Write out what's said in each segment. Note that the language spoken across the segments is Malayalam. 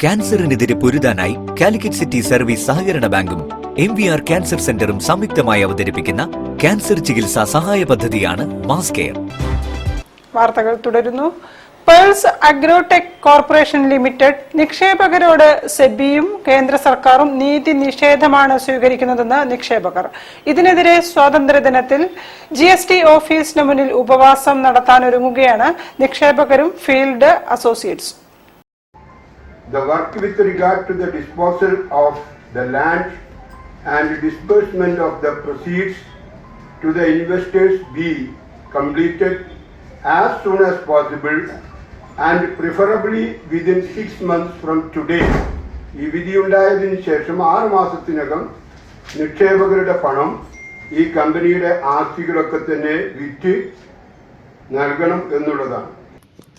ക്യാൻസറിനെതിരെ പൊരുതാനായി കാലിക്കറ്റ് സിറ്റി സർവീസ് സഹകരണ ബാങ്കും MVR ക്യാൻസർ സെന്ററും സംയുക്തമായി അവതരിപ്പിക്കുന്ന ക്യാൻസർ ചികിത്സാ സഹായ പദ്ധതിയാണ് മാസ് കെയർ. വാർത്തകൾ തുടരുന്നു. പേൾസ് അഗ്രോടെക് കോർപ്പറേഷൻ ലിമിറ്റഡ് നിക്ഷേപകരോട് സെബിയും കേന്ദ്ര സർക്കാരും നീതി നിഷേധമാണ് സ്വീകരിക്കുന്നതെന്ന് നിക്ഷേപകർ. ഇതിനെതിരെ സ്വാതന്ത്ര്യദിനത്തിൽ GST ഓഫീസിന് മുന്നിൽ ഉപവാസം നടത്താനൊരുങ്ങുകയാണ് നിക്ഷേപകരും field associates. The work with regard to the disposal of the land and disbursement of the proceeds to the investors be completed as soon as possible and preferably within 6 months from today. ഈ വിധിയുണ്ടായതിനു ശേഷം 6 മാസത്തിനകം നിക്ഷേപകരുടെ പണം ഈ കമ്പനിയുടെ ആസ്തികളൊക്കെ തന്നെ വിറ്റ് നൽകണം എന്നുള്ളതാണ്.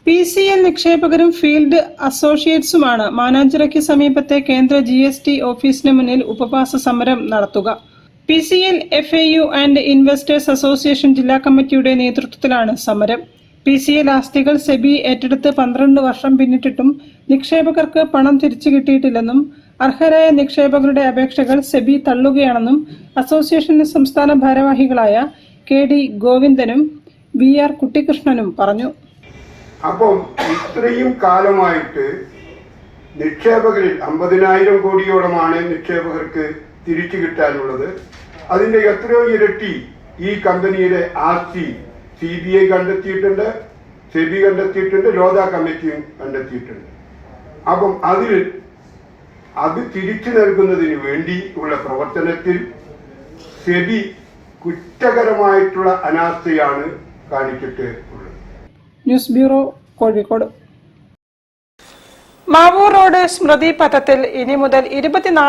PCL നിക്ഷേപകരും ഫീൽഡ് അസോസിയേറ്റ്സുമാണ് മാനാഞ്ചിറയ്ക്ക് സമീപത്തെ കേന്ദ്ര GST ഓഫീസിന് മുന്നിൽ ഉപവാസ സമരം നടത്തുക. PCL FAU and investors association ജില്ലാ കമ്മിറ്റിയുടെ നേതൃത്വത്തിലാണ് സമരം. PCL ആസ്തികൾ സെബി ഏറ്റെടുത്ത് 12 വർഷം പിന്നിട്ടിട്ടും നിക്ഷേപകർക്ക് പണം തിരിച്ചു കിട്ടിയിട്ടില്ലെന്നും അർഹരായ നിക്ഷേപകരുടെ അപേക്ഷകൾ സെബി തള്ളുകയാണെന്നും അസോസിയേഷൻ സംസ്ഥാന ഭാരവാഹികളായ KD ഗോവിന്ദനും VR കുട്ടികൃഷ്ണനും പറഞ്ഞു. അപ്പം ഇത്രയും കാലമായിട്ട് നിക്ഷേപകരിൽ 50,000 കോടിയോളമാണ് നിക്ഷേപകർക്ക് തിരിച്ചു കിട്ടാനുള്ളത്. അതിൻ്റെ എത്രയോ ഇരട്ടി ഈ കമ്പനിയുടെ ആസ്തി CBI കണ്ടെത്തിയിട്ടുണ്ട്, സെബി കണ്ടെത്തിയിട്ടുണ്ട്, ലോധ കമ്മിറ്റിയും കണ്ടെത്തിയിട്ടുണ്ട്. അപ്പം അത് തിരിച്ചു നൽകുന്നതിന് വേണ്ടി ഉള്ള പ്രവർത്തനത്തിൽ സെബി കുറ്റകരമായിട്ടുള്ള അനാസ്ഥയാണ് കാണിച്ചിട്ട് ഉള്ളത്. News bureau, Kozhikode. Mavoor road സ്മൃതി പഥത്തിൽ ഇനി മുതൽ 24